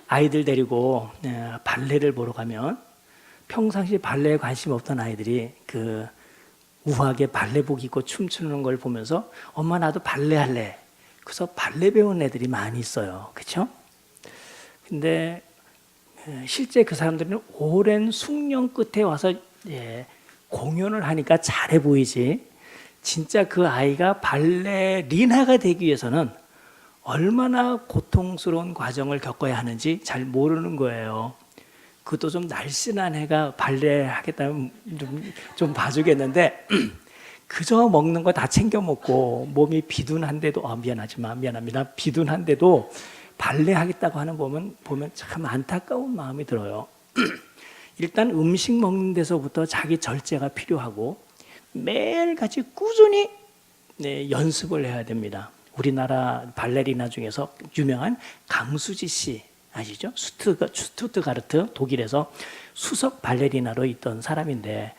아이들 데리고 발레를 보러 가면 평상시 발레에 관심 없던 아이들이 그 우아하게 발레복 입고 춤추는 걸 보면서 엄마 나도 발레 할래. 그래서 발레 배우는 애들이 많이 있어요. 그렇죠? 근데 실제 그 사람들은 오랜 숙련 끝에 와서 공연을 하니까 잘해 보이지, 진짜 그 아이가 발레리나가 되기 위해서는 얼마나 고통스러운 과정을 겪어야 하는지 잘 모르는 거예요. 그것도 좀 날씬한 애가 발레 하겠다면 좀 봐주겠는데 그저 먹는 거 다 챙겨 먹고 몸이 비둔한데도 미안합니다. 비둔한데도 발레 하겠다고 하는 보면 참 안타까운 마음이 들어요. 일단 음식 먹는 데서부터 자기 절제가 필요하고 매일같이 꾸준히 연습을 해야 됩니다. 우리나라 발레리나 중에서 유명한 강수지 씨 아시죠? 슈투트가르트 독일에서 수석 발레리나로 있던 사람인데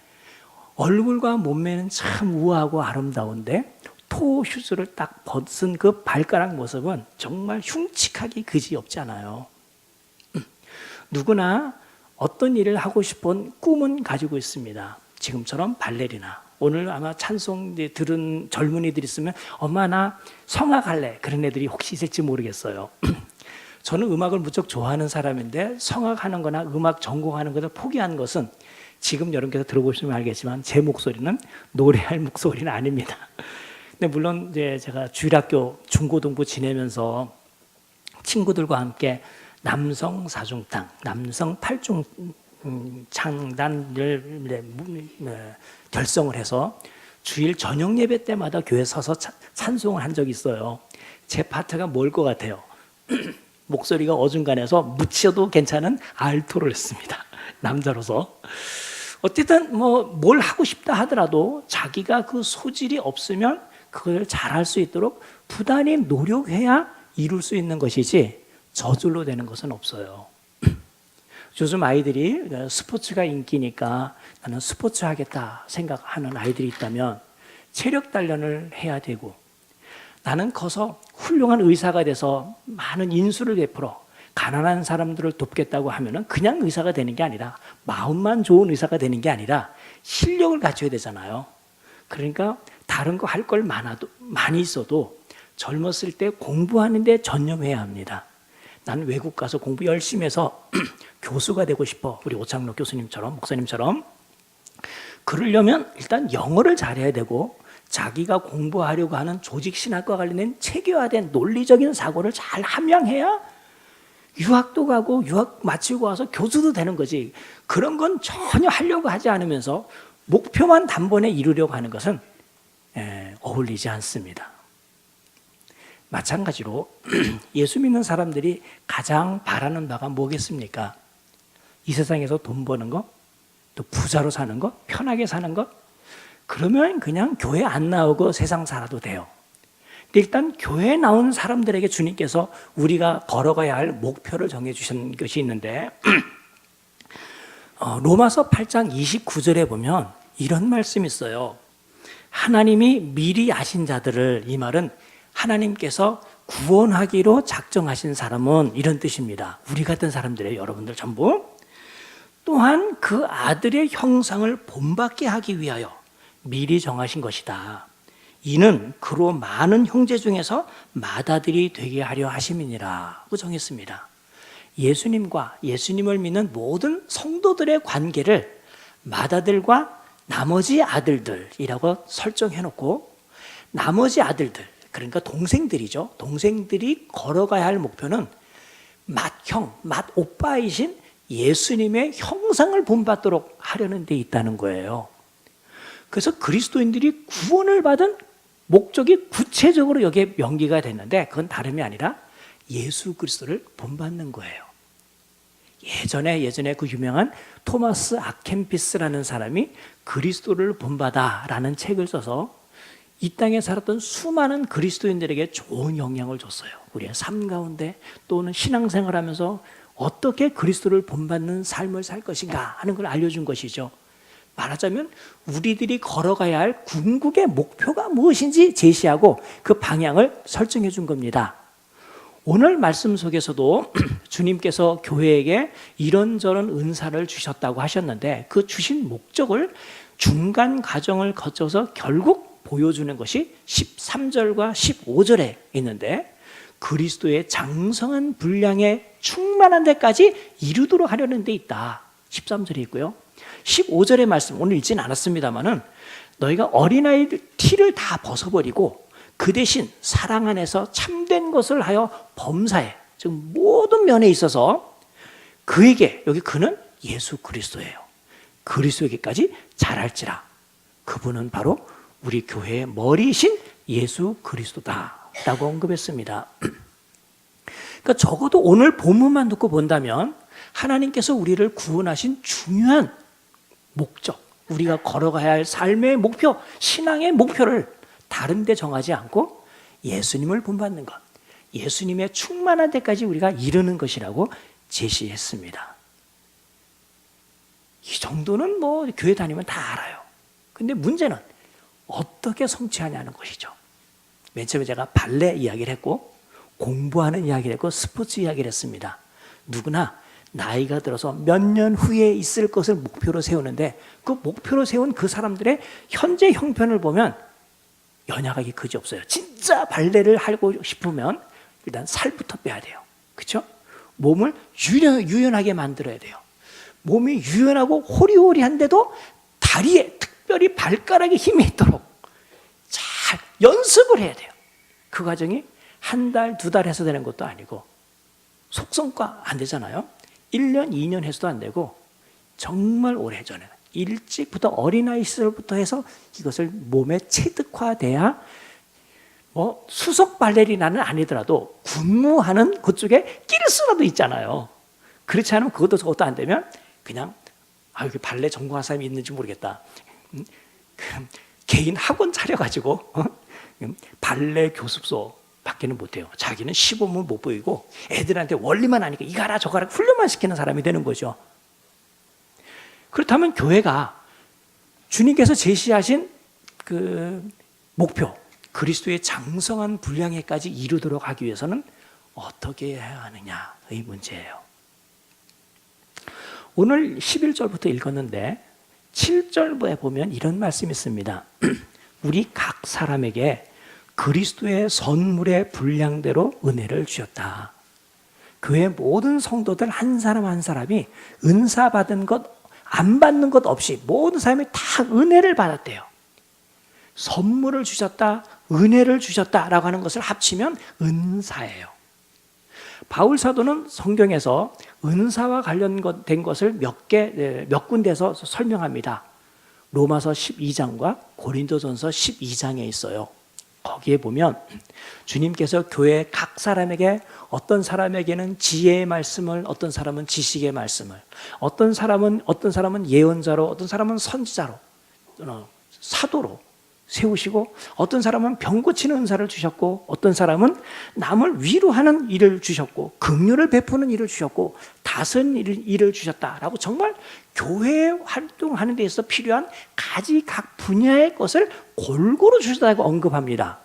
얼굴과 몸매는 참 우아하고 아름다운데 토 슈즈를 딱 벗은 그 발가락 모습은 정말 흉측하기 그지없지 않아요. 누구나 어떤 일을 하고 싶은 꿈은 가지고 있습니다. 지금처럼 발레리나. 오늘 아마 찬송 들은 젊은이들이 있으면 엄마 나 성악할래 그런 애들이 혹시 있을지 모르겠어요. 저는 음악을 무척 좋아하는 사람인데 성악하는 거나 음악 전공하는 것을 포기한 것은 지금 여러분께서 들어보시면 알겠지만 제 목소리는 노래할 목소리는 아닙니다. 근데 물론 이제 제가 주일학교 중고등부 지내면서 친구들과 함께 남성 사중탕, 남성 팔중 창단을 결성을 해서 주일 저녁 예배 때마다 교회 서서 찬송을 한 적이 있어요. 제 파트가 뭘 것 같아요? 목소리가 어중간해서 묻혀도 괜찮은 알토를 했습니다. 남자로서. 어쨌든 뭘 하고 싶다 하더라도 자기가 그 소질이 없으면 그걸 잘할 수 있도록 부단히 노력해야 이룰 수 있는 것이지 저절로 되는 것은 없어요. 요즘 아이들이 스포츠가 인기니까 나는 스포츠 하겠다 생각하는 아이들이 있다면 체력 단련을 해야 되고, 나는 커서 훌륭한 의사가 돼서 많은 인수를 베풀어 가난한 사람들을 돕겠다고 하면은 그냥 의사가 되는 게 아니라, 마음만 좋은 의사가 되는 게 아니라 실력을 갖춰야 되잖아요. 그러니까 다른 거 할 걸 많이 있어도 젊었을 때 공부하는 데 전념해야 합니다. 나는 외국 가서 공부 열심히 해서 교수가 되고 싶어. 우리 오창록 교수님처럼, 목사님처럼. 그러려면 일단 영어를 잘해야 되고 자기가 공부하려고 하는 조직신학과 관련된 체계화된 논리적인 사고를 잘 함양해야 유학도 가고 유학 마치고 와서 교수도 되는 거지. 그런 건 전혀 하려고 하지 않으면서 목표만 단번에 이루려고 하는 것은 어울리지 않습니다. 마찬가지로 예수 믿는 사람들이 가장 바라는 바가 뭐겠습니까? 이 세상에서 돈 버는 거, 또 부자로 사는 거, 편하게 사는 것. 그러면 그냥 교회 안 나오고 세상 살아도 돼요. 근데 일단 교회에 나온 사람들에게 주님께서 우리가 걸어가야 할 목표를 정해주신 것이 있는데 로마서 8장 29절에 보면 이런 말씀이 있어요. 하나님이 미리 아신 자들을, 이 말은 하나님께서 구원하기로 작정하신 사람은 이런 뜻입니다. 우리 같은 사람들이에요. 여러분들 전부. 또한 그 아들의 형상을 본받게 하기 위하여 미리 정하신 것이다. 이는 그로 많은 형제 중에서 맏아들이 되게 하려 하심이니라 고 정했습니다. 예수님과 예수님을 믿는 모든 성도들의 관계를 맏아들과 나머지 아들들이라고 설정해놓고, 나머지 아들들, 그러니까 동생들이죠. 동생들이 걸어가야 할 목표는 맏형, 맏오빠이신 예수님의 형상을 본받도록 하려는 데 있다는 거예요. 그래서 그리스도인들이 구원을 받은 목적이 구체적으로 여기에 명기가 됐는데, 그건 다름이 아니라 예수 그리스도를 본받는 거예요. 예전에 그 유명한 토마스 아켄피스라는 사람이 그리스도를 본받아라는 책을 써서 이 땅에 살았던 수많은 그리스도인들에게 좋은 영향을 줬어요. 우리의 삶 가운데 또는 신앙생활하면서 어떻게 그리스도를 본받는 삶을 살 것인가 하는 걸 알려준 것이죠. 말하자면 우리들이 걸어가야 할 궁극의 목표가 무엇인지 제시하고 그 방향을 설정해 준 겁니다. 오늘 말씀 속에서도 주님께서 교회에게 이런저런 은사를 주셨다고 하셨는데 그 주신 목적을 중간 과정을 거쳐서 결국 보여주는 것이 13절과 15절에 있는데 그리스도의 장성한 분량에 충만한 데까지 이루도록 하려는 데 있다. 13절에 있고요. 15절의 말씀 오늘 읽지는 않았습니다만은 너희가 어린아이 티를 다 벗어버리고 그 대신 사랑 안에서 참된 것을 하여 범사에 즉 모든 면에 있어서 그에게 여기 그는 예수 그리스도예요. 그리스도에게까지 자랄지라. 그분은 바로 우리 교회의 머리이신 예수 그리스도다라고 언급했습니다. 그러니까 적어도 오늘 본문만 듣고 본다면 하나님께서 우리를 구원하신 중요한 목적, 우리가 걸어가야 할 삶의 목표, 신앙의 목표를 다른 데 정하지 않고 예수님을 본받는 것, 예수님의 충만한 데까지 우리가 이르는 것이라고 제시했습니다. 이 정도는 뭐 교회 다니면 다 알아요. 근데 문제는 어떻게 성취하냐는 것이죠. 맨 처음에 제가 발레 이야기를 했고 공부하는 이야기를 했고 스포츠 이야기를 했습니다. 누구나 나이가 들어서 몇 년 후에 있을 것을 목표로 세우는데 그 목표로 세운 그 사람들의 현재 형편을 보면 연약하기 그지없어요. 진짜 발레를 하고 싶으면 일단 살부터 빼야 돼요. 그렇죠? 몸을 유연하게 만들어야 돼요. 몸이 유연하고 호리호리한데도 다리에 특별히 발가락에 힘이 있도록 잘 연습을 해야 돼요. 그 과정이 한 달, 두 달 해서 되는 것도 아니고 속성과 안 되잖아요. 1년, 2년 해서도 안 되고 정말 오래전에 일찍부터 어린아이 시절부터 해서 이것을 몸에 체득화돼야 뭐 수석 발레리나는 아니더라도 군무하는 그쪽에 낄수라도 있잖아요. 그렇지 않으면 그것도 저것도 안 되면 그냥 여기 발레 전공한 사람이 있는지 모르겠다. 개인 학원 차려가지고 발레 교습소 밖에는 못해요. 자기는 시범을 못 보이고 애들한테 원리만 하니까 이거 하라 저거 하라 훈련만 시키는 사람이 되는 거죠. 그렇다면 교회가 주님께서 제시하신 그 목표, 그리스도의 장성한 분량에까지 이루도록 하기 위해서는 어떻게 해야 하느냐의 문제예요. 오늘 11절부터 읽었는데 7절에 보면 이런 말씀이 있습니다. 우리 각 사람에게 그리스도의 선물의 분량대로 은혜를 주셨다. 교회 모든 성도들 한 사람 한 사람이 은사 받은 것, 안 받는 것 없이 모든 사람이 다 은혜를 받았대요. 선물을 주셨다, 은혜를 주셨다라고 하는 것을 합치면 은사예요. 바울 사도는 성경에서 은사와 관련된 것을 몇 군데서 설명합니다. 로마서 12장과 고린도전서 12장에 있어요. 거기에 보면 주님께서 교회 각 사람에게 어떤 사람에게는 지혜의 말씀을, 어떤 사람은 지식의 말씀을, 어떤 사람은 예언자로, 어떤 사람은 선지자로, 사도로 세우시고, 어떤 사람은 병 고치는 은사를 주셨고, 어떤 사람은 남을 위로하는 일을 주셨고, 긍휼을 베푸는 일을 주셨고, 다스리는 일을 주셨다라고 정말 교회 활동하는 데 있어서 필요한 각 분야의 것을 골고루 주셨다고 언급합니다.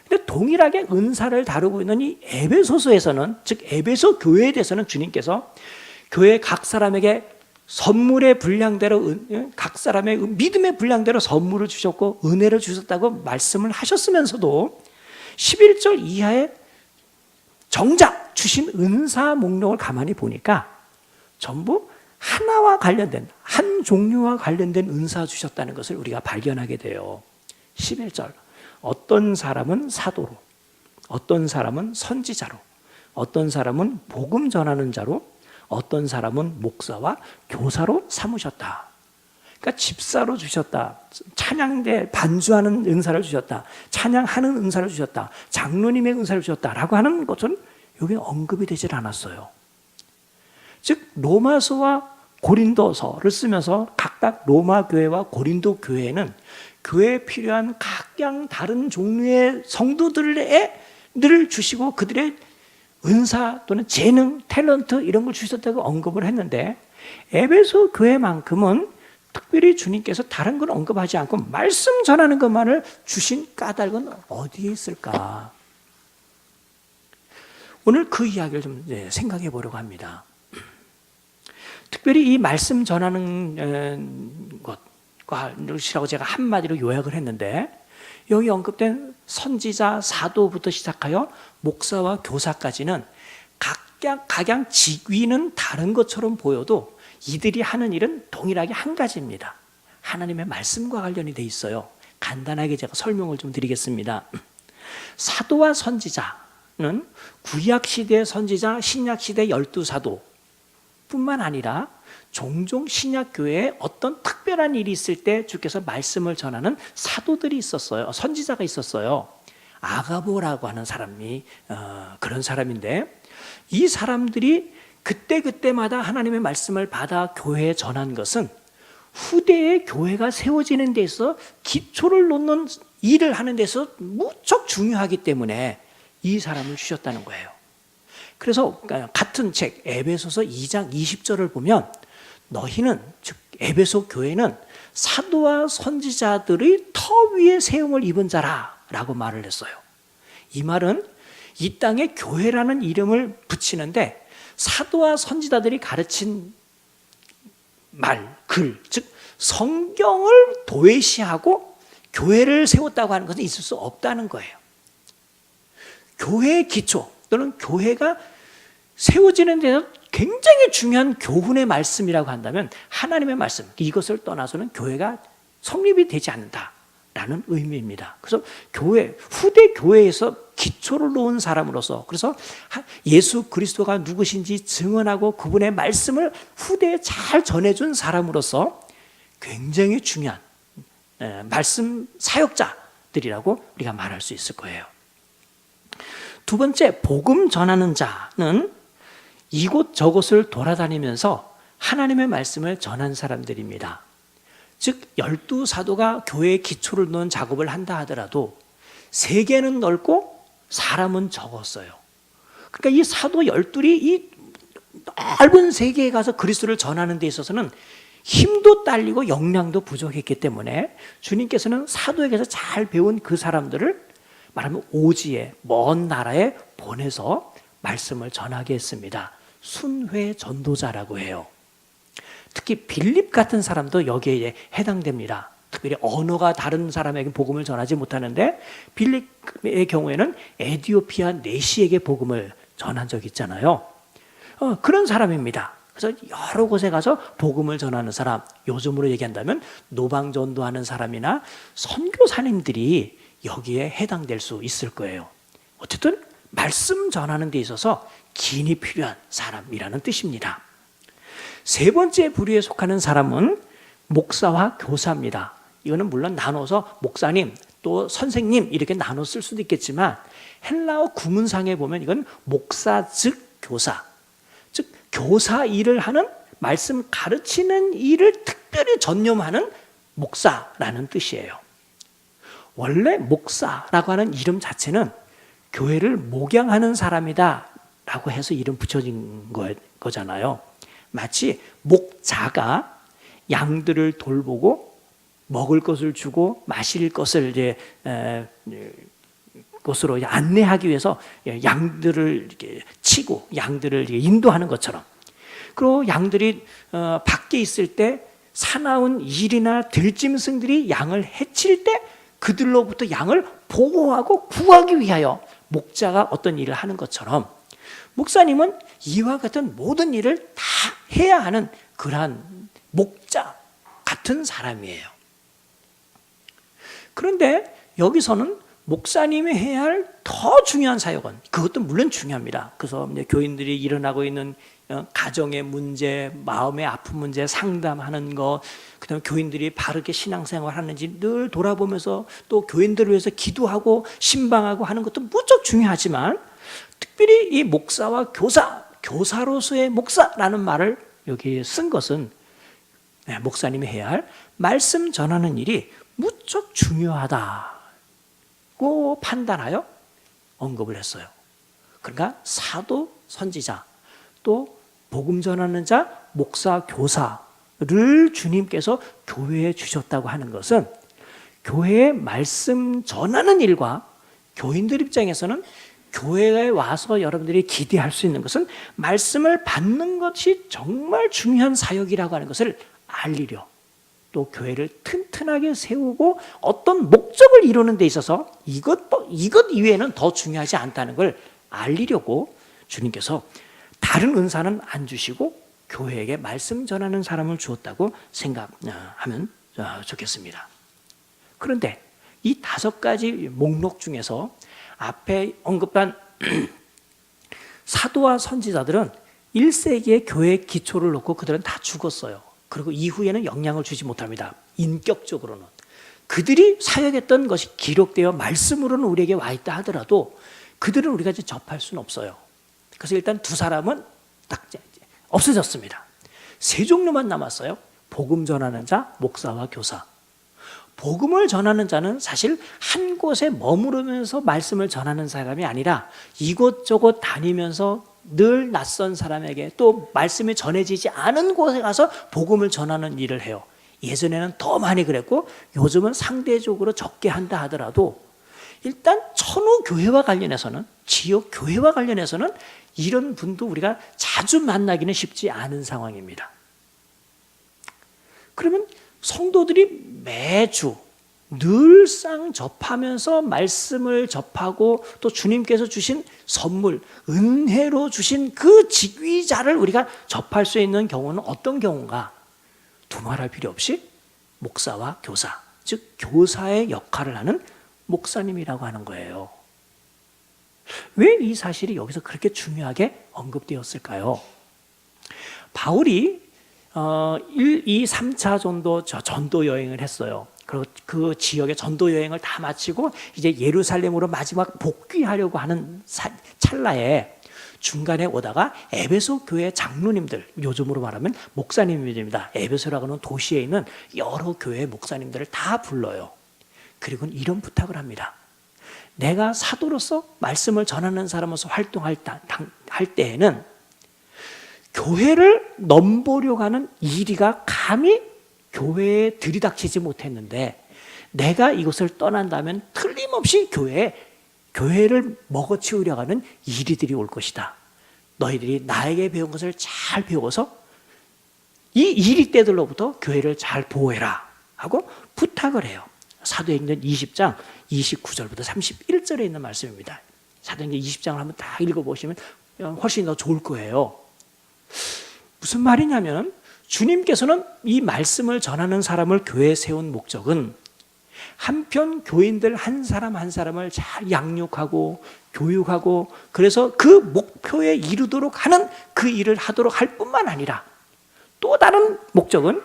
근데 동일하게 은사를 다루고 있는 이 에베소서에서는, 즉 에베소 교회에 대해서는 주님께서 교회 각 사람에게 선물의 분량대로, 각 사람의 믿음의 분량대로 선물을 주셨고 은혜를 주셨다고 말씀을 하셨으면서도 11절 이하에 정작 주신 은사 목록을 가만히 보니까 전부 하나와 관련된, 한 종류와 관련된 은사 주셨다는 것을 우리가 발견하게 돼요. 11절 어떤 사람은 사도로, 어떤 사람은 선지자로, 어떤 사람은 복음 전하는 자로, 어떤 사람은 목사와 교사로 삼으셨다. 그러니까 집사로 주셨다, 찬양대 반주하는 은사를 주셨다, 찬양하는 은사를 주셨다, 장로님의 은사를 주셨다라고 하는 것은 여기 언급이 되질 않았어요. 즉 로마서와 고린도서를 쓰면서 각각 로마 교회와 고린도 교회는 교회에 필요한 각양 다른 종류의 성도들을 주시고 그들의 은사 또는 재능, 탤런트 이런 걸 주셨다고 언급을 했는데 에베소 교회만큼은 특별히 주님께서 다른 걸 언급하지 않고 말씀 전하는 것만을 주신 까닭은 어디에 있을까? 오늘 그 이야기를 좀 생각해 보려고 합니다. 특별히 이 말씀 전하는 것이라고 제가 한마디로 요약을 했는데, 여기 언급된 선지자, 사도부터 시작하여 목사와 교사까지는 각양 직위는 다른 것처럼 보여도 이들이 하는 일은 동일하게 한 가지입니다. 하나님의 말씀과 관련이 돼 있어요. 간단하게 제가 설명을 좀 드리겠습니다. 사도와 선지자는 구약시대의 선지자, 신약시대 12사도 뿐만 아니라 종종 신약교회에 어떤 특별한 일이 있을 때 주께서 말씀을 전하는 사도들이 있었어요. 선지자가 있었어요. 아가보라고 하는 사람이 그런 사람인데, 이 사람들이 그때마다 하나님의 말씀을 받아 교회에 전한 것은 후대에 교회가 세워지는 데서 기초를 놓는 일을 하는 데서 무척 중요하기 때문에 이 사람을 주셨다는 거예요. 그래서 같은 책 에베소서 2장 20절을 보면 너희는, 즉 에베소 교회는 사도와 선지자들의 터 위에 세움을 입은 자라라고 말을 했어요. 이 말은 이 땅에 교회라는 이름을 붙이는데 사도와 선지자들이 가르친 말, 글, 즉 성경을 도외시하고 교회를 세웠다고 하는 것은 있을 수 없다는 거예요. 교회의 기초 또는 교회가 세워지는 데서 굉장히 중요한 교훈의 말씀이라고 한다면 하나님의 말씀, 이것을 떠나서는 교회가 성립이 되지 않는다라는 의미입니다. 그래서 후대 교회에서 기초를 놓은 사람으로서, 그래서 예수 그리스도가 누구신지 증언하고 그분의 말씀을 후대에 잘 전해준 사람으로서 굉장히 중요한 말씀 사역자들이라고 우리가 말할 수 있을 거예요. 두 번째, 복음 전하는 자는 이곳저곳을 돌아다니면서 하나님의 말씀을 전한 사람들입니다. 즉 12사도가 교회의 기초를 놓은 작업을 한다 하더라도 세계는 넓고 사람은 적었어요. 그러니까 이 사도 12이 이 넓은 세계에 가서 그리스도를 전하는 데 있어서는 힘도 딸리고 역량도 부족했기 때문에 주님께서는 사도에게서 잘 배운 그 사람들을 말하면 오지에, 먼 나라에 보내서 말씀을 전하게 했습니다. 순회 전도자라고 해요. 특히 빌립 같은 사람도 여기에 해당됩니다. 특별히 언어가 다른 사람에게 복음을 전하지 못하는데 빌립의 경우에는 에디오피아 내시에게 복음을 전한 적이 있잖아요. 그런 사람입니다. 그래서 여러 곳에 가서 복음을 전하는 사람, 요즘으로 얘기한다면 노방전도하는 사람이나 선교사님들이 여기에 해당될 수 있을 거예요. 어쨌든 말씀 전하는 데 있어서 기인이 필요한 사람이라는 뜻입니다. 세 번째 부류에 속하는 사람은 목사와 교사입니다. 이거는 물론 나눠서 목사님 또 선생님 이렇게 나눠 쓸 수도 있겠지만 헬라어 구문상에 보면 이건 목사 즉 교사, 즉 교사 일을 하는, 말씀 가르치는 일을 특별히 전념하는 목사라는 뜻이에요. 원래 목사라고 하는 이름 자체는 교회를 목양하는 사람이다 라고 해서 이름 붙여진 거잖아요. 마치 목자가 양들을 돌보고 먹을 것을 주고 마실 것을 곳으로 안내하기 위해서 양들을 이렇게 치고 양들을 인도하는 것처럼, 그리고 양들이 밖에 있을 때 사나운 일이나 들짐승들이 양을 해칠 때 그들로부터 양을 보호하고 구하기 위하여 목자가 어떤 일을 하는 것처럼 목사님은 이와 같은 모든 일을 다 해야 하는 그러한 목자 같은 사람이에요. 그런데 여기서는 목사님이 해야 할 더 중요한 사역은, 그것도 물론 중요합니다. 그래서 교인들이 일어나고 있는 가정의 문제, 마음의 아픈 문제 상담하는 것, 그다음에 교인들이 바르게 신앙생활 하는지 늘 돌아보면서 또 교인들을 위해서 기도하고 신방하고 하는 것도 무척 중요하지만 특별히 이 목사와 교사로서의 목사라는 말을 여기에 쓴 것은 목사님이 해야 할 말씀 전하는 일이 무척 중요하다고 판단하여 언급을 했어요. 그러니까 사도, 선지자, 또 복음 전하는 자, 목사, 교사를 주님께서 교회에 주셨다고 하는 것은 교회의 말씀 전하는 일과 교인들 입장에서는 교회에 와서 여러분들이 기대할 수 있는 것은 말씀을 받는 것이 정말 중요한 사역이라고 하는 것을 알리려, 또 교회를 튼튼하게 세우고 어떤 목적을 이루는 데 있어서 이것 이외에는 더 중요하지 않다는 걸 알리려고 주님께서 다른 은사는 안 주시고 교회에게 말씀 전하는 사람을 주었다고 생각하면 좋겠습니다. 그런데 이 5가지 목록 중에서 앞에 언급한 사도와 선지자들은 1세기의 교회의 기초를 놓고 그들은 다 죽었어요. 그리고 이후에는 영향을 주지 못합니다. 인격적으로는. 그들이 사역했던 것이 기록되어 말씀으로는 우리에게 와 있다 하더라도 그들은 우리가 이제 접할 수는 없어요. 그래서 일단 2사람은 딱 없어졌습니다. 3종류만 남았어요. 복음 전하는 자, 목사와 교사. 복음을 전하는 자는 사실 한 곳에 머무르면서 말씀을 전하는 사람이 아니라 이곳저곳 다니면서 늘 낯선 사람에게 또 말씀이 전해지지 않은 곳에 가서 복음을 전하는 일을 해요. 예전에는 더 많이 그랬고 요즘은 상대적으로 적게 한다 하더라도 일단 천우 교회와 관련해서는, 지역 교회와 관련해서는 이런 분도 우리가 자주 만나기는 쉽지 않은 상황입니다. 그러면 성도들이 매주 늘상 접하면서 말씀을 접하고 또 주님께서 주신 선물, 은혜로 주신 그 직위자를 우리가 접할 수 있는 경우는 어떤 경우인가? 두말할 필요 없이 목사와 교사, 즉 교사의 역할을 하는 목사님이라고 하는 거예요. 왜 이 사실이 여기서 그렇게 중요하게 언급되었을까요? 바울이 1, 2, 3차 전도 여행을 했어요. 그리고 그 지역의 전도 여행을 다 마치고 이제 예루살렘으로 마지막 복귀하려고 하는 찰나에 중간에 오다가 에베소 교회 장로님들, 요즘으로 말하면 목사님들입니다. 에베소라고 하는 도시에 있는 여러 교회 목사님들을 다 불러요. 그리고 이런 부탁을 합니다. 내가 사도로서 말씀을 전하는 사람으로서 활동할 때에는 교회를 넘보려고 하는 이리가 감히 교회에 들이닥치지 못했는데 내가 이곳을 떠난다면 틀림없이 교회를 먹어치우려고 하는 이리들이 올 것이다. 너희들이 나에게 배운 것을 잘 배워서 이 이리 때들로부터 교회를 잘 보호해라 하고 부탁을 해요. 사도행전 20장 29절부터 31절에 있는 말씀입니다. 사도행전 20장을 한번 다 읽어보시면 훨씬 더 좋을 거예요. 무슨 말이냐면 주님께서는 이 말씀을 전하는 사람을 교회에 세운 목적은 한편 교인들 한 사람 한 사람을 잘 양육하고 교육하고 그래서 그 목표에 이르도록 하는 그 일을 하도록 할 뿐만 아니라 또 다른 목적은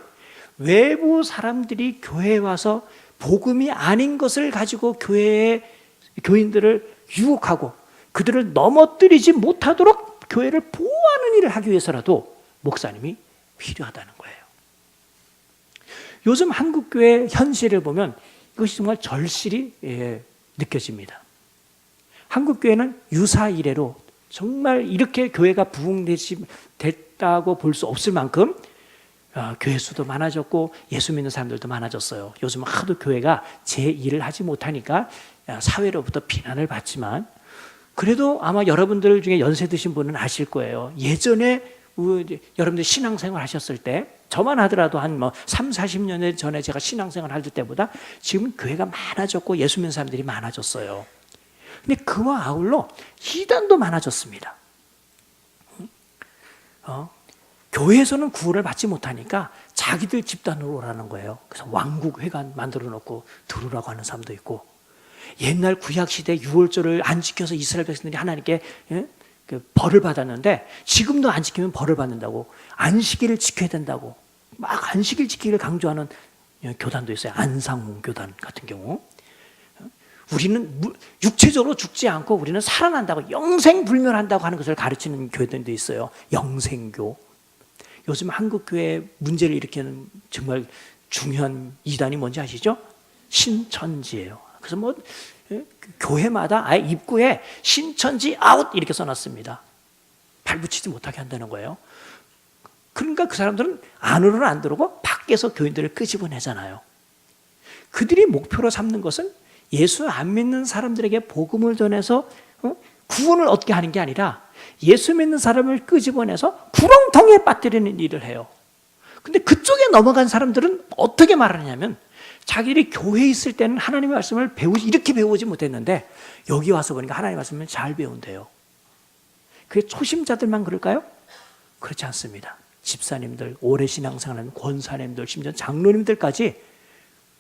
외부 사람들이 교회에 와서 복음이 아닌 것을 가지고 교회의 교인들을 유혹하고 그들을 넘어뜨리지 못하도록 교회를 보호하는 일을 하기 위해서라도 목사님이 필요하다는 거예요. 요즘 한국교회 현실을 보면 이것이 정말 절실히 느껴집니다. 한국교회는 유사 이래로 정말 이렇게 교회가 부흥됐다고 볼 수 없을 만큼 교회 수도 많아졌고 예수 믿는 사람들도 많아졌어요. 요즘 하도 교회가 제 일을 하지 못하니까 사회로부터 비난을 받지만 그래도 아마 여러분들 중에 연세 드신 분은 아실 거예요. 예전에 여러분들 신앙생활 하셨을 때 저만 하더라도 한 3, 40년 전에 제가 신앙생활 할 때보다 지금 교회가 많아졌고 예수 믿는 사람들이 많아졌어요. 근데 그와 아울러 이단도 많아졌습니다. 교회에서는 구원을 받지 못하니까 자기들 집단으로 오라는 거예요. 그래서 왕국회관 만들어 놓고 들어오라고 하는 사람도 있고 옛날 구약시대 유월절을 안 지켜서 이스라엘 백성들이 하나님께 벌을 받았는데 지금도 안 지키면 벌을 받는다고 안식일을 지켜야 된다고 막 안식일 지키기를 강조하는 교단도 있어요. 안상문 교단 같은 경우 우리는 육체적으로 죽지 않고 우리는 살아난다고 영생불멸한다고 하는 것을 가르치는 교회들도 있어요. 영생교. 요즘 한국교회 문제를 일으키는 정말 중요한 이단이 뭔지 아시죠? 신천지예요. 그래서 교회마다 아예 입구에 신천지 아웃 이렇게 써놨습니다. 발붙이지 못하게 한다는 거예요. 그러니까 그 사람들은 안으로는 안 들어오고 밖에서 교인들을 끄집어내잖아요. 그들이 목표로 삼는 것은 예수 안 믿는 사람들에게 복음을 전해서 구원을 얻게 하는 게 아니라 예수 믿는 사람을 끄집어내서 구렁텅이에 빠뜨리는 일을 해요. 근데 그쪽에 넘어간 사람들은 어떻게 말하냐면 자기들이 교회에 있을 때는 하나님의 말씀을 이렇게 배우지 못했는데 여기 와서 보니까 하나님의 말씀을 잘 배운대요. 그게 초심자들만 그럴까요? 그렇지 않습니다. 집사님들, 오래 신앙생활하는 권사님들, 심지어 장로님들까지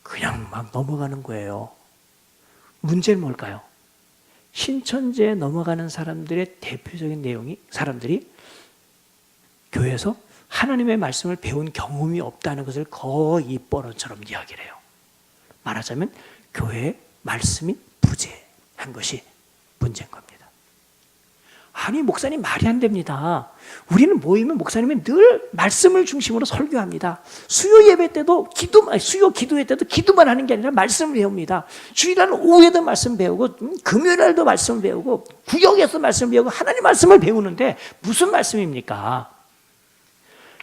그냥 막 넘어가는 거예요. 문제는 뭘까요? 신천지에 넘어가는 사람들의 대표적인 내용이 사람들이 교회에서 하나님의 말씀을 배운 경험이 없다는 것을 거의 뻔언처럼 이야기를 해요. 말하자면 교회의 말씀이 부재한 것이 문제인 겁니다. 아니 목사님 말이 안 됩니다. 우리는 모이면 목사님이 늘 말씀을 중심으로 설교합니다. 수요 예배 때도 수요 기도회 때도 기도만 하는 게 아니라 말씀을 배웁니다. 주일날 오후에도 말씀 배우고 금요일날도 말씀 배우고 구역에서 말씀 배우고 하나님 말씀을 배우는데 무슨 말씀입니까?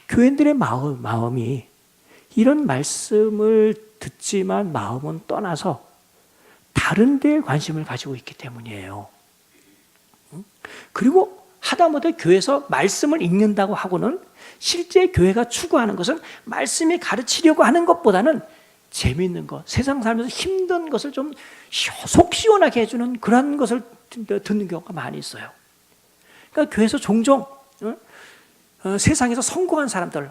교인들의 마음이 이런 말씀을 듣지만 마음은 떠나서 다른 데에 관심을 가지고 있기 때문이에요. 그리고 하다못해 교회에서 말씀을 읽는다고 하고는 실제 교회가 추구하는 것은 말씀이 가르치려고 하는 것보다는 재미있는 것, 세상 살면서 힘든 것을 좀 속 시원하게 해주는 그런 것을 듣는 경우가 많이 있어요. 그러니까 교회에서 종종 세상에서 성공한 사람들을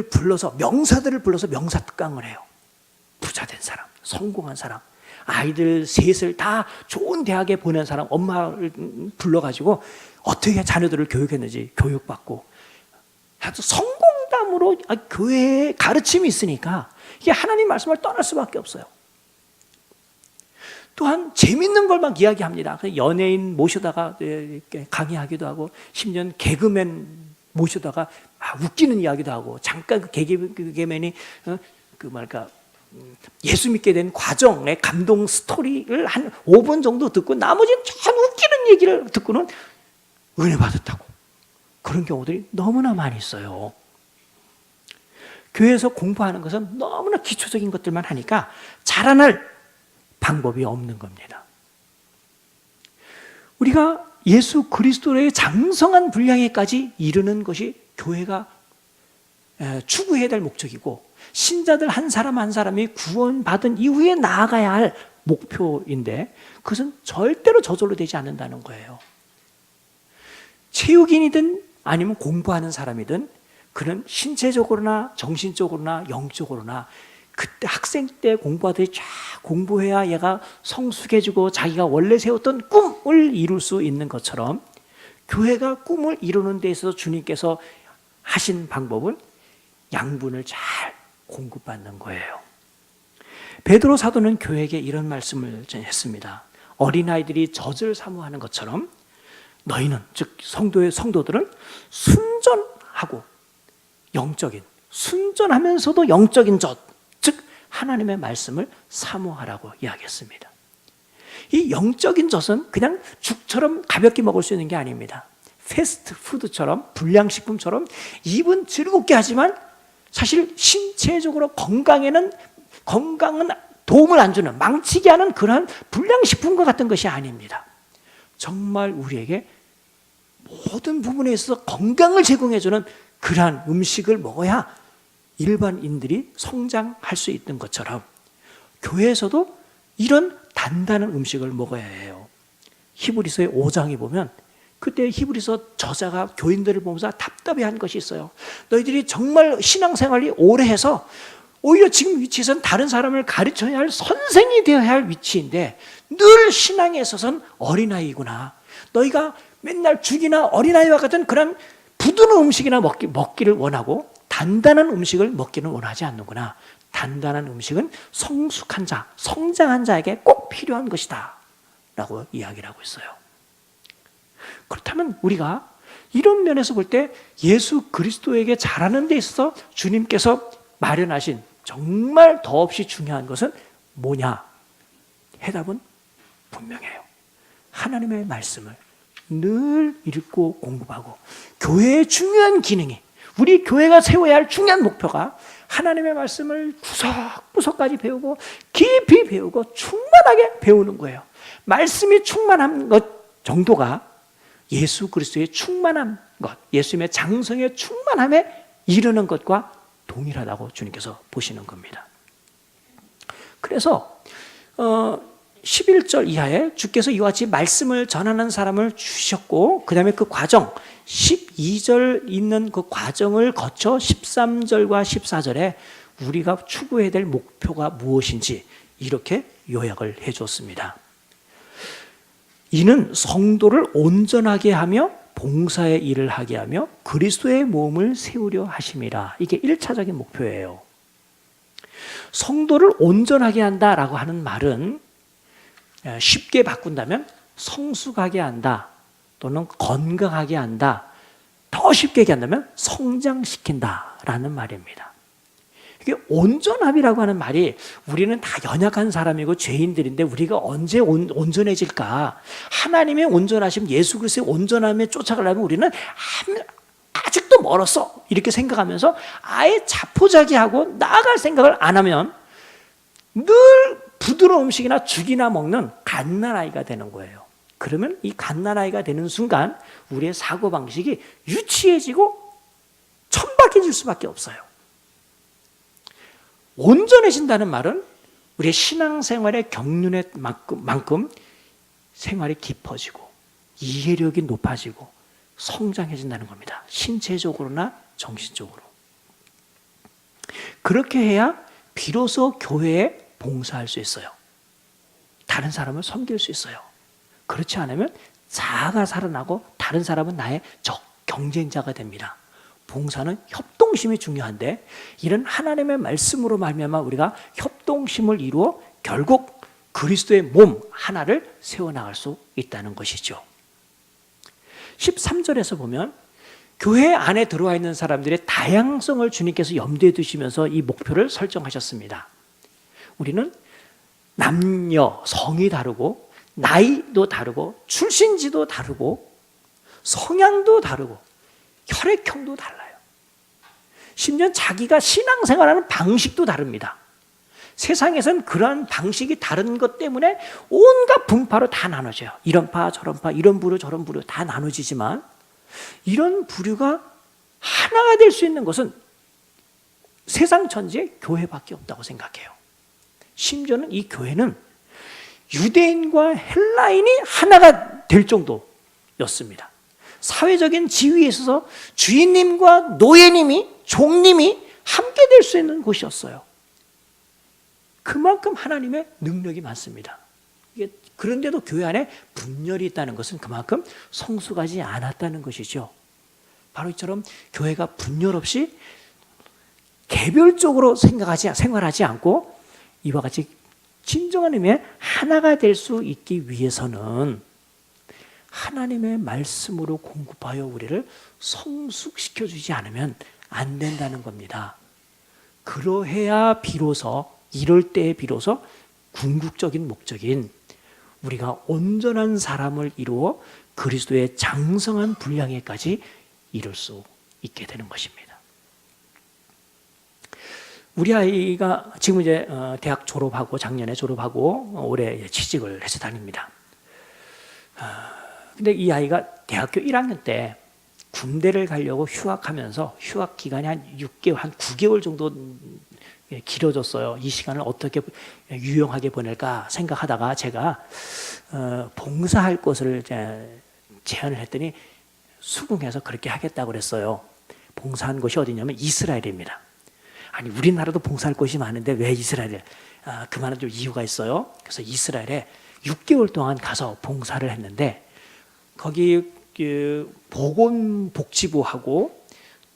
불러서 명사들을 불러서 명사특강을 해요. 부자된 사람, 성공한 사람, 아이들 셋을 다 좋은 대학에 보낸 사람 엄마를 불러가지고 어떻게 자녀들을 교육했는지 교육받고 성공담으로 교회에 가르침이 있으니까 이게 하나님 말씀을 떠날 수밖에 없어요. 또한 재밌는 걸 막 이야기합니다. 연예인 모셔다가 강의하기도 하고 심지어 개그맨 모셔다가 웃기는 이야기도 하고 잠깐 그 개그맨이 예수 믿게 된 과정의 감동 스토리를 한 5분 정도 듣고 나머지는 참 웃기는 얘기를 듣고는 은혜 받았다고. 그런 경우들이 너무나 많이 있어요. 교회에서 공부하는 것은 너무나 기초적인 것들만 하니까 자라날 방법이 없는 겁니다. 우리가 예수 그리스도의 장성한 분량에까지 이르는 것이 교회가 추구해야 될 목적이고 신자들 한 사람 한 사람이 구원받은 이후에 나아가야 할 목표인데 그것은 절대로 저절로 되지 않는다는 거예요. 체육인이든 아니면 공부하는 사람이든 그는 신체적으로나 정신적으로나 영적으로나 그때 학생 때 공부하듯이 쫙 공부해야 얘가 성숙해지고 자기가 원래 세웠던 꿈을 이룰 수 있는 것처럼 교회가 꿈을 이루는 데 있어서 주님께서 하신 방법은 양분을 잘 공급받는 거예요. 베드로 사도는 교회에게 이런 말씀을 했습니다. 어린아이들이 젖을 사모하는 것처럼 너희는 즉 성도들은 순전하고 영적인 순전하면서도 영적인 젖 즉 하나님의 말씀을 사모하라고 이야기했습니다. 이 영적인 젖은 그냥 죽처럼 가볍게 먹을 수 있는 게 아닙니다. 패스트푸드처럼 불량식품처럼 입은 즐겁게 하지만 사실 신체적으로 건강은 도움을 안 주는 망치게 하는 그러한 불량식품과 같은 것이 아닙니다. 정말 우리에게 모든 부분에 있어서 건강을 제공해주는 그러한 음식을 먹어야 일반인들이 성장할 수 있는 것처럼 교회에서도 이런 단단한 음식을 먹어야 해요. 히브리서의 5장에 보면 그때 히브리서 저자가 교인들을 보면서 답답해한 것이 있어요. 너희들이 정말 신앙생활이 오래 해서 오히려 지금 위치에서는 다른 사람을 가르쳐야 할 선생이 되어야 할 위치인데 늘 신앙에 있어서는 어린아이구나. 너희가 맨날 죽이나 어린아이와 같은 그런 부드러운 음식이나 먹기를 원하고 단단한 음식을 먹기는 원하지 않는구나. 단단한 음식은 성숙한 자, 성장한 자에게 꼭 필요한 것이다 라고 이야기를 하고 있어요. 그렇다면 우리가 이런 면에서 볼 때 예수 그리스도에게 자라는 데 있어서 주님께서 마련하신 정말 더없이 중요한 것은 뭐냐? 해답은 분명해요. 하나님의 말씀을 늘 읽고 공부하고 교회의 중요한 기능이 우리 교회가 세워야 할 중요한 목표가 하나님의 말씀을 구석구석까지 배우고 깊이 배우고 충만하게 배우는 거예요. 말씀이 충만한 것 정도가 예수 그리스도의 충만한 것, 예수님의 장성의 충만함에 이르는 것과 동일하다고 주님께서 보시는 겁니다. 그래서 11절 이하에 주께서 이와 같이 말씀을 전하는 사람을 주셨고, 그 다음에 그 과정 12절 있는 그 과정을 거쳐 13절과 14절에 우리가 추구해야 될 목표가 무엇인지 이렇게 요약을 해줬습니다. 이는 성도를 온전하게 하며 봉사의 일을 하게 하며 그리스도의 몸을 세우려 하심이라. 이게 1차적인 목표예요. 성도를 온전하게 한다라고 하는 말은 쉽게 바꾼다면 성숙하게 한다, 또는 건강하게 한다, 더 쉽게 얘기한다면 성장시킨다라는 말입니다. 이게 온전함이라고 하는 말이, 우리는 다 연약한 사람이고 죄인들인데 우리가 언제 온전해질까? 하나님의 온전하심, 예수 그리스도의 온전함에 쫓아가려면 우리는 아직도 멀었어, 이렇게 생각하면서 아예 자포자기하고 나아갈 생각을 안 하면 늘 부드러운 음식이나 죽이나 먹는 갓난아이가 되는 거예요. 그러면 이 갓난아이가 되는 순간 우리의 사고방식이 유치해지고 천박해질 수밖에 없어요. 온전해진다는 말은 우리의 신앙생활의 경륜의 만큼 생활이 깊어지고 이해력이 높아지고 성장해진다는 겁니다. 신체적으로나 정신적으로. 그렇게 해야 비로소 교회에 봉사할 수 있어요. 다른 사람을 섬길 수 있어요. 그렇지 않으면 자아가 살아나고 다른 사람은 나의 적, 경쟁자가 됩니다. 봉사는 협동심이 중요한데, 이런 하나님의 말씀으로 말미암아 우리가 협동심을 이루어 결국 그리스도의 몸 하나를 세워나갈 수 있다는 것이죠. 13절에서 보면 교회 안에 들어와 있는 사람들의 다양성을 주님께서 염두에 두시면서 이 목표를 설정하셨습니다. 우리는 남녀, 성이 다르고 나이도 다르고 출신지도 다르고 성향도 다르고 혈액형도 달라요. 심지어 자기가 신앙생활하는 방식도 다릅니다. 세상에선 그러한 방식이 다른 것 때문에 온갖 분파로 다 나눠져요. 이런 파, 저런 파, 이런 부류, 저런 부류 다 나눠지지만, 이런 부류가 하나가 될 수 있는 것은 세상 전체의 교회밖에 없다고 생각해요. 심지어는 이 교회는 유대인과 헬라인이 하나가 될 정도였습니다. 사회적인 지위에 있어서 주인님과 노예님이, 종님이 함께 될 수 있는 곳이었어요. 그만큼 하나님의 능력이 많습니다. 그런데도 교회 안에 분열이 있다는 것은 그만큼 성숙하지 않았다는 것이죠. 바로 이처럼 교회가 분열 없이 개별적으로 생활하지 않고 이와 같이 진정한 의미의 하나가 될 수 있기 위해서는 하나님의 말씀으로 공급하여 우리를 성숙시켜 주지 않으면 안 된다는 겁니다. 그러해야 비로소, 이럴 때에 비로소 궁극적인 목적인 우리가 온전한 사람을 이루어 그리스도의 장성한 분량에까지 이룰 수 있게 되는 것입니다. 우리 아이가 지금 이제 대학 졸업하고 작년에 졸업하고 올해 취직을 해서 다닙니다. 근데 이 아이가 대학교 1학년 때 군대를 가려고 휴학하면서 휴학 기간이 한 6개월, 한 9개월 정도 길어졌어요. 이 시간을 어떻게 유용하게 보낼까 생각하다가 제가 봉사할 곳을 제안을 했더니 수긍해서 그렇게 하겠다고 그랬어요. 봉사한 곳이 어디냐면 이스라엘입니다. 아니, 우리나라도 봉사할 곳이 많은데 왜 이스라엘에? 그만한 좀 이유가 있어요. 그래서 이스라엘에 6개월 동안 가서 봉사를 했는데, 거기 보건복지부하고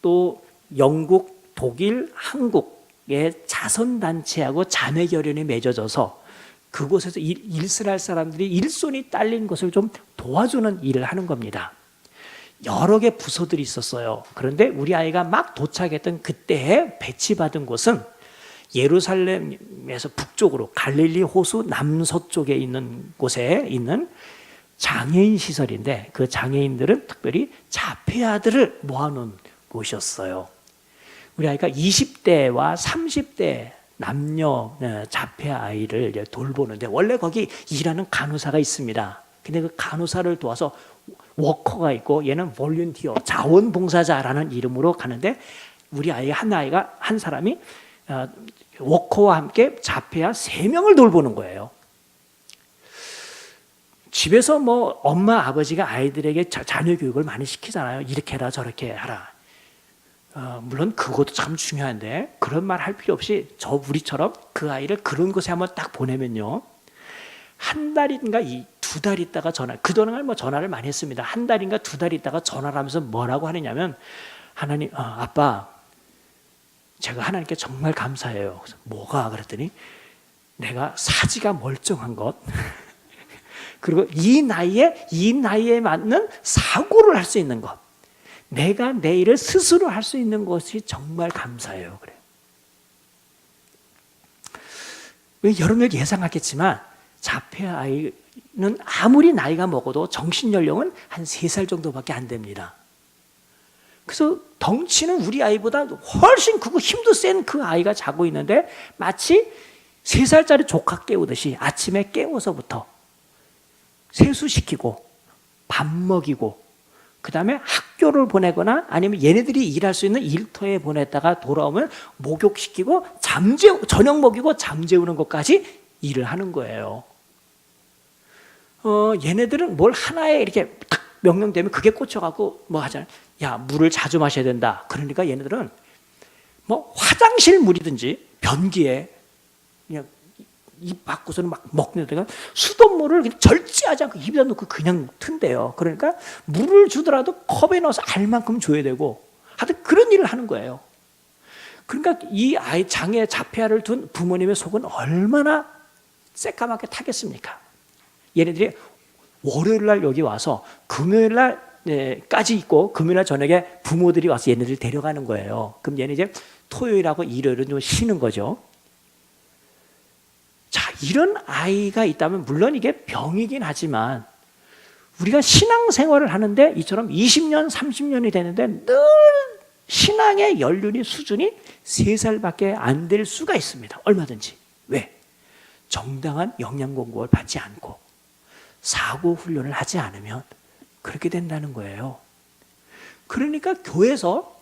또 영국, 독일, 한국의 자선단체하고 자매결연이 맺어져서 그곳에서 이스라엘 사람들이 일손이 딸린 것을 좀 도와주는 일을 하는 겁니다. 여러 개 부서들이 있었어요. 그런데 우리 아이가 막 도착했던 그때에 배치받은 곳은 예루살렘에서 북쪽으로 갈릴리 호수 남서쪽에 있는 곳에 있는 장애인 시설인데, 그 장애인들은 특별히 자폐아들을 모아놓은 곳이었어요. 우리 아이가 20대와 30대 남녀 자폐아이를 돌보는데, 원래 거기 일하는 간호사가 있습니다. 근데 그 간호사를 도와서 워커가 있고 얘는 볼런티어, 자원봉사자라는 이름으로 가는데 우리 아이 한 사람이 워커와 함께 자폐아 3명을 돌보는 거예요. 집에서 뭐 엄마 아버지가 아이들에게 자녀 교육을 많이 시키잖아요. 이렇게 해라 저렇게 하라. 물론 그것도 참 중요한데 그런 말 할 필요 없이 우리처럼 그 아이를 그런 곳에 한번 딱 보내면요, 한 달인가 2달 있다가 그동안 뭐 전화를 많이 했습니다. 한 달인가 2달 있다가 전화를 하면서 뭐라고 하느냐면, 하나님, 아빠, 제가 하나님께 정말 감사해요. 그래서 뭐가? 그랬더니 내가 사지가 멀쩡한 것 그리고 이 나이에 맞는 사고를 할 수 있는 것, 내가 내 일을 스스로 할 수 있는 것이 정말 감사해요. 그래요. 여러분들 예상하겠지만 자폐 아이는 아무리 나이가 먹어도 정신 연령은 한 3살 정도밖에 안 됩니다. 그래서 덩치는 우리 아이보다 훨씬 크고 힘도 센 그 아이가 자고 있는데 마치 3살짜리 조카 깨우듯이 아침에 깨워서부터 세수시키고 밥 먹이고 그 다음에 학교를 보내거나 아니면 얘네들이 일할 수 있는 일터에 보냈다가 돌아오면 목욕시키고 저녁 먹이고 잠재우는 것까지 일을 하는 거예요. 얘네들은 뭘 하나에 이렇게 딱 명령되면 그게 꽂혀갖고 뭐 하잖아요. 야, 물을 자주 마셔야 된다. 그러니까 얘네들은 뭐 화장실 물이든지 변기에 그냥 입 밖고서는 막 먹는다가 수돗물을 그냥 절제하지 않고 입에다 넣고 그냥 튼대요. 그러니까 물을 주더라도 컵에 넣어서 알만큼 줘야 되고 하여튼 그런 일을 하는 거예요. 그러니까 이 아이 장애 자폐아를 둔 부모님의 속은 얼마나 새까맣게 타겠습니까? 얘네들이 월요일 날 여기 와서 금요일 날까지 있고 금요일 날 저녁에 부모들이 와서 얘네들 데려가는 거예요. 그럼 얘네 이제 토요일하고 일요일은 좀 쉬는 거죠. 자, 이런 아이가 있다면 물론 이게 병이긴 하지만 우리가 신앙생활을 하는데 이처럼 20년, 30년이 되는데 늘 신앙의 연륜이 수준이 3살밖에 안 될 수가 있습니다. 얼마든지. 왜? 정당한 영양공급을 받지 않고 사고 훈련을 하지 않으면 그렇게 된다는 거예요. 그러니까 교회에서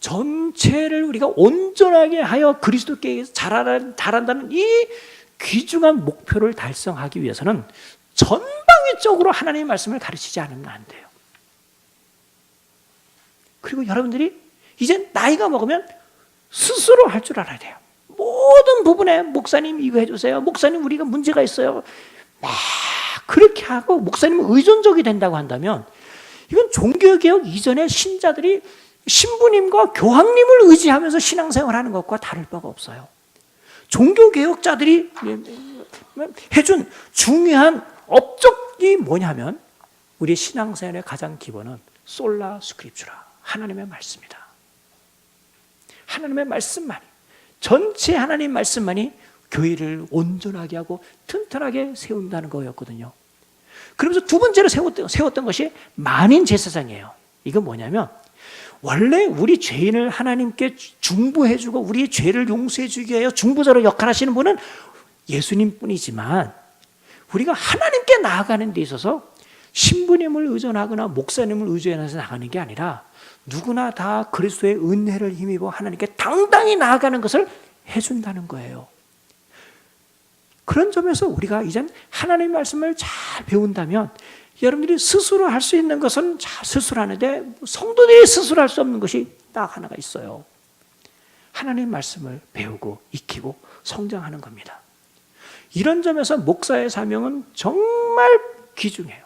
전체를 우리가 온전하게 하여 그리스도께 자란다는 이 귀중한 목표를 달성하기 위해서는 전방위적으로 하나님의 말씀을 가르치지 않으면 안 돼요. 그리고 여러분들이 이제 나이가 먹으면 스스로 할 줄 알아야 돼요. 모든 부분에 목사님 이거 해주세요. 목사님 우리가 문제가 있어요. 막 그렇게 하고 목사님은 의존적이 된다고 한다면 이건 종교개혁 이전에 신자들이 신부님과 교황님을 의지하면서 신앙생활하는 것과 다를 바가 없어요. 종교개혁자들이 해준 중요한 업적이 뭐냐면 우리 신앙생활의 가장 기본은 솔라 스크립추라, 하나님의 말씀이다. 하나님의 말씀만이, 전체 하나님 말씀만이 교회를 온전하게 하고 튼튼하게 세운다는 거였거든요. 그러면서 두 번째로 세웠던 것이 만인 제사장이에요. 이건 뭐냐면 원래 우리 죄인을 하나님께 중보해주고 우리의 죄를 용서해주기 위하여 중보자로 역할하시는 분은 예수님뿐이지만 우리가 하나님께 나아가는 데 있어서 신부님을 의존하거나 목사님을 의존해서 나가는 게 아니라 누구나 다 그리스도의 은혜를 힘입어 하나님께 당당히 나아가는 것을 해준다는 거예요. 그런 점에서 우리가 이젠 하나님의 말씀을 잘 배운다면 여러분들이 스스로 할 수 있는 것은 스스로 하는데 성도들이 스스로 할 수 없는 것이 딱 하나가 있어요. 하나님의 말씀을 배우고 익히고 성장하는 겁니다. 이런 점에서 목사의 사명은 정말 귀중해요.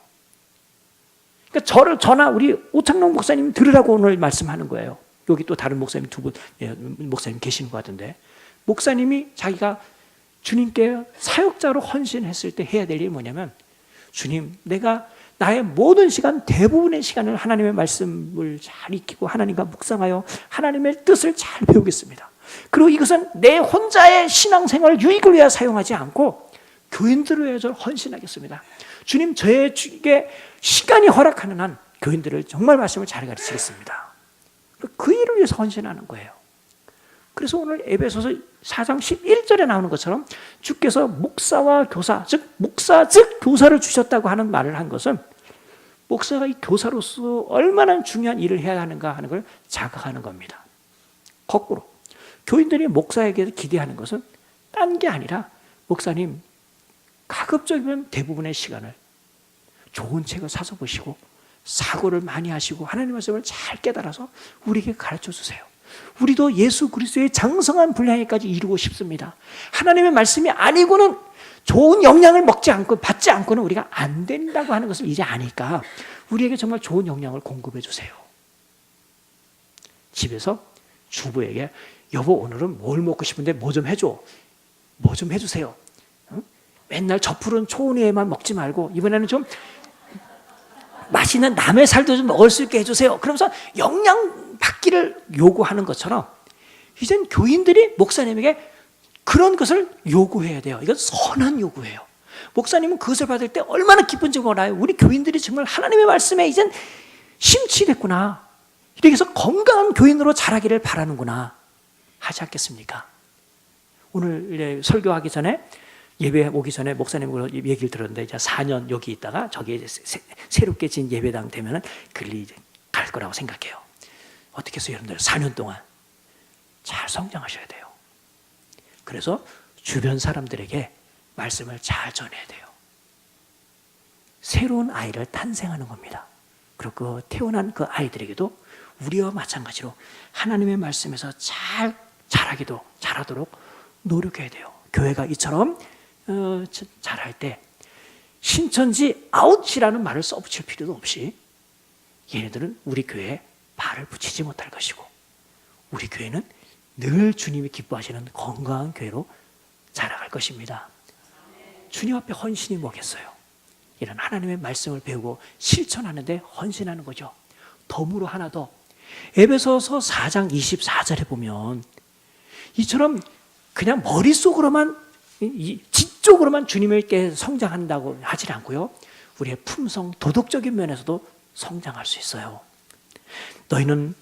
그러니까 저나 우리 오창록 목사님 들으라고 오늘 말씀하는 거예요. 여기 또 다른 목사님 두 분, 목사님 계시는 것 같은데 목사님이 자기가 주님께 사역자로 헌신했을 때 해야 될 일이 뭐냐면 주님, 내가 나의 모든 시간, 대부분의 시간을 하나님의 말씀을 잘 익히고 하나님과 묵상하여 하나님의 뜻을 잘 배우겠습니다. 그리고 이것은 내 혼자의 신앙생활 유익을 위해 사용하지 않고 교인들을 위해서 헌신하겠습니다. 주님, 저에게 시간이 허락하는 한 교인들을 정말 말씀을 잘 가르치겠습니다. 그 일을 위해서 헌신하는 거예요. 그래서 오늘 에베소서 4장 11절에 나오는 것처럼 주께서 목사와 교사, 즉 목사 즉 교사를 주셨다고 하는 말을 한 것은 목사가 이 교사로서 얼마나 중요한 일을 해야 하는가 하는 걸 자각하는 겁니다. 거꾸로 교인들이 목사에게 기대하는 것은 딴 게 아니라 목사님 가급적이면 대부분의 시간을 좋은 책을 사서 보시고 사고를 많이 하시고 하나님의 말씀을 잘 깨달아서 우리에게 가르쳐 주세요. 우리도 예수 그리스도의 장성한 분량에까지 이루고 싶습니다. 하나님의 말씀이 아니고는 좋은 영향을 먹지 않고 받지 않고는 우리가 안 된다고 하는 것을 이제 아니까 우리에게 정말 좋은 영향을 공급해 주세요. 집에서 주부에게 여보 오늘은 뭘 먹고 싶은데 뭐 좀 해줘. 뭐 좀 해주세요. 응? 맨날 저 푸른 초원에만 먹지 말고 이번에는 좀 맛있는 남의 살도 좀 먹을 수 있게 해주세요. 그러면서 영양 받기를 요구하는 것처럼 이젠 교인들이 목사님에게 그런 것을 요구해야 돼요. 이건 선한 요구예요. 목사님은 그것을 받을 때 얼마나 기쁜지 몰라요. 우리 교인들이 정말 하나님의 말씀에 이젠 심취됐구나. 이렇게 해서 건강한 교인으로 자라기를 바라는구나 하지 않겠습니까? 오늘 설교하기 전에 예배 오기 전에 목사님으로 얘기를 들었는데 이제 4년 여기 있다가 저기 새롭게 진 예배당 되면은 글리 이제 갈 거라고 생각해요. 어떻게 해서 여러분들 4년 동안 잘 성장하셔야 돼요. 그래서 주변 사람들에게 말씀을 잘 전해야 돼요. 새로운 아이를 탄생하는 겁니다. 그리고 그 태어난 그 아이들에게도 우리와 마찬가지로 하나님의 말씀에서 잘 자라도록 노력해야 돼요. 교회가 이처럼 잘할 때 신천지 아웃이라는 말을 써붙일 필요도 없이 얘네들은 우리 교회에 발을 붙이지 못할 것이고 우리 교회는 늘 주님이 기뻐하시는 건강한 교회로 자라갈 것입니다. 주님 앞에 헌신이 뭐겠어요? 이런 하나님의 말씀을 배우고 실천하는 데 헌신하는 거죠. 덤으로 하나 더 에베소서 4장 24절에 보면 이처럼 그냥 머릿속으로만 지적으로만 주님께 성장한다고 하질 않고요. 우리의 품성, 도덕적인 면에서도 성장할 수 있어요. 너희는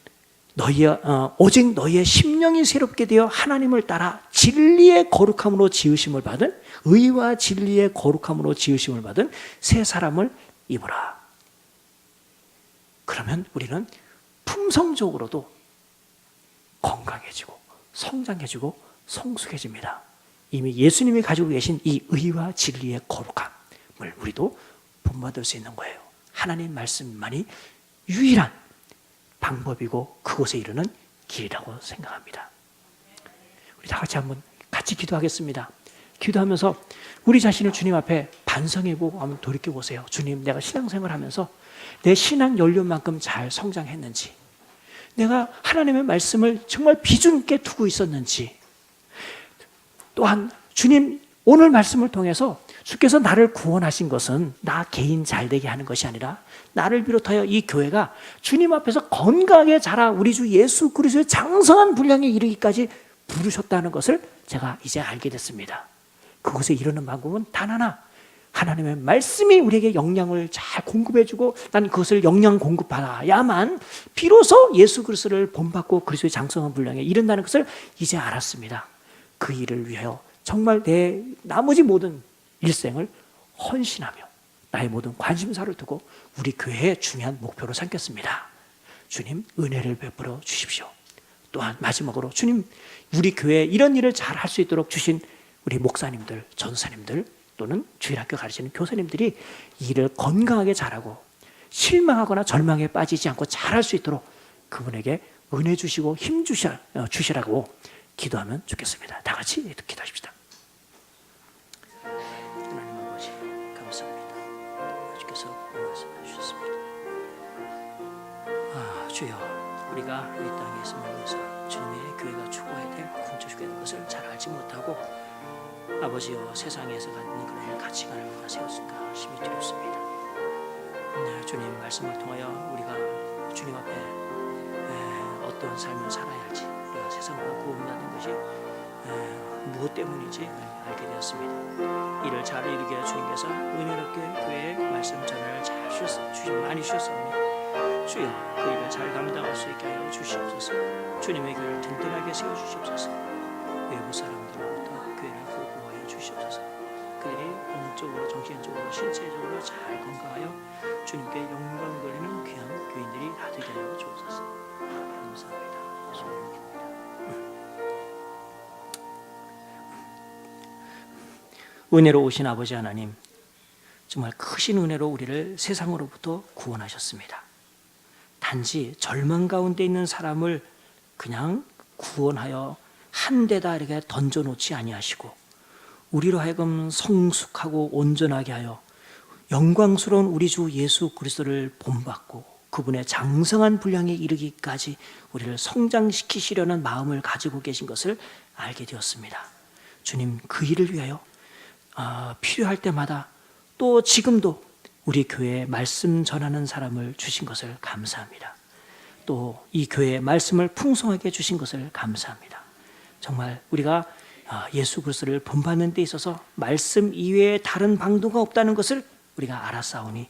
오직 너희의 심령이 새롭게 되어 하나님을 따라 진리의 거룩함으로 지으심을 받은 의와 진리의 거룩함으로 지으심을 받은 새 사람을 입으라. 그러면 우리는 품성적으로도 건강해지고 성장해지고 성숙해집니다. 이미 예수님이 가지고 계신 이 의와 진리의 거룩함을 우리도 본받을 수 있는 거예요. 하나님 말씀만이 유일한 방법이고 그곳에 이르는 길이라고 생각합니다. 우리 다 같이 한번 같이 기도하겠습니다. 기도하면서 우리 자신을 주님 앞에 반성해보고 한번 돌이켜보세요. 주님, 내가 신앙생활 하면서 내 신앙 연료만큼 잘 성장했는지, 내가 하나님의 말씀을 정말 비중 있게 두고 있었는지, 또한 주님 오늘 말씀을 통해서 주께서 나를 구원하신 것은 나 개인 잘되게 하는 것이 아니라 나를 비롯하여 이 교회가 주님 앞에서 건강하게 자라 우리 주 예수 그리스도의 장성한 분량에 이르기까지 부르셨다는 것을 제가 이제 알게 됐습니다. 그곳에 이르는 방법은 단 하나, 하나님의 말씀이 우리에게 영향을 잘 공급해주고 난 그것을 영양 공급받아야만 비로소 예수 그리스도를 본받고 그리스도의 장성한 분량에 이른다는 것을 이제 알았습니다. 그 일을 위하여 정말 내 나머지 모든 일생을 헌신하며 나의 모든 관심사를 두고 우리 교회의 중요한 목표로 삼겠습니다. 주님 은혜를 베풀어 주십시오. 또한 마지막으로 주님 우리 교회에 이런 일을 잘 할 수 있도록 주신 우리 목사님들, 전사님들 또는 주일학교 가르치는 교사님들이 이 일을 건강하게 잘하고 실망하거나 절망에 빠지지 않고 잘할 수 있도록 그분에게 은혜 주시고 힘 주시라고 기도하면 좋겠습니다. 다 같이 기도하십시다. 하나님 아버지 감사합니다. 주께서 말씀해 주셨습니다. 주여 우리가 이 땅에 있으면서 주님의 교회가 추구해야 될 군초주게 된 것을 잘 알지 못하고 아버지여 세상에서 갖는 그런 가치관을 우리가 세웠을까 심히 두렵습니다. 주님 말씀을 통하여 우리가 주님 앞에 어떤 삶을 살아야 할지 우리가 세상과 구원받는 것이 무엇 때문인지 알게 되었습니다. 이를 잘 이루게 주님께서 은혜롭게 교회에 말씀 전을 잘 많이 주셨습니다. 주여 그 일을 잘 감당할 수 있게 하여 주시옵소서. 주님의 교회를 든든하게 세워주시옵소서. 외부 사람들로부터 교회를 보호하여 주시옵소서. 그들이 영적으로 정신적으로 신체적으로 잘 건강하여 주님께 영광 돌리는 귀한 교인들이 다 되게 하여 주옵소서. 감사합니다. 은혜로 오신 아버지 하나님, 정말 크신 은혜로 우리를 세상으로부터 구원하셨습니다. 단지 절망 가운데 있는 사람을 그냥 구원하여 한 데다 이렇게 던져놓지 아니하시고 우리로 하여금 성숙하고 온전하게 하여 영광스러운 우리 주 예수 그리스도를 본받고 그분의 장성한 분량에 이르기까지 우리를 성장시키시려는 마음을 가지고 계신 것을 알게 되었습니다. 주님, 그 일을 위하여 필요할 때마다 또 지금도 우리 교회에 말씀 전하는 사람을 주신 것을 감사합니다. 또 이 교회에 말씀을 풍성하게 주신 것을 감사합니다. 정말 우리가 예수 그리스도를 본받는 데 있어서 말씀 이외에 다른 방도가 없다는 것을 우리가 알았사오니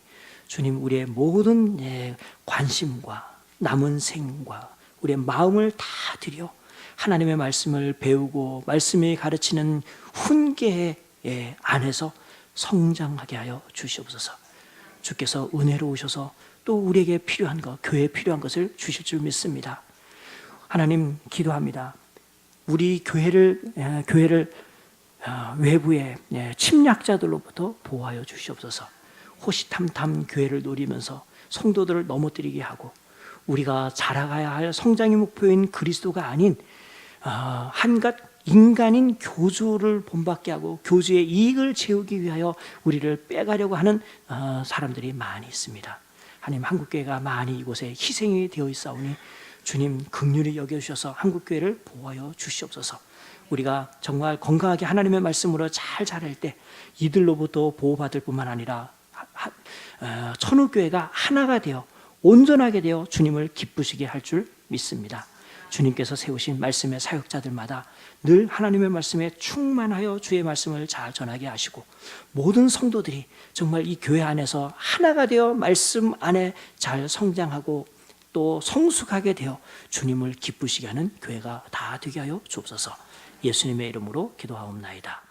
주님, 우리의 모든 관심과 남은 생과 우리의 마음을 다 드려 하나님의 말씀을 배우고 말씀이 가르치는 훈계 안에서 성장하게 하여 주시옵소서. 주께서 은혜로우셔서 또 우리에게 필요한 것, 교회에 필요한 것을 주실 줄 믿습니다. 하나님, 기도합니다. 우리 교회를 외부의 침략자들로부터 보호하여 주시옵소서. 호시탐탐 교회를 노리면서 성도들을 넘어뜨리게 하고 우리가 자라가야 할 성장의 목표인 그리스도가 아닌 한갓 인간인 교주를 본받게 하고 교주의 이익을 채우기 위하여 우리를 빼가려고 하는 사람들이 많이 있습니다. 하나님, 한국교회가 많이 이곳에 희생이 되어 있사오니 주님, 긍휼히 여겨주셔서 한국교회를 보호하여 주시옵소서. 우리가 정말 건강하게 하나님의 말씀으로 잘 자랄 때 이들로부터 보호받을 뿐만 아니라 천우교회가 하나가 되어 온전하게 되어 주님을 기쁘시게 할 줄 믿습니다. 주님께서 세우신 말씀의 사역자들마다 늘 하나님의 말씀에 충만하여 주의 말씀을 잘 전하게 하시고 모든 성도들이 정말 이 교회 안에서 하나가 되어 말씀 안에 잘 성장하고 또 성숙하게 되어 주님을 기쁘시게 하는 교회가 다 되게 하여 주옵소서. 예수님의 이름으로 기도하옵나이다.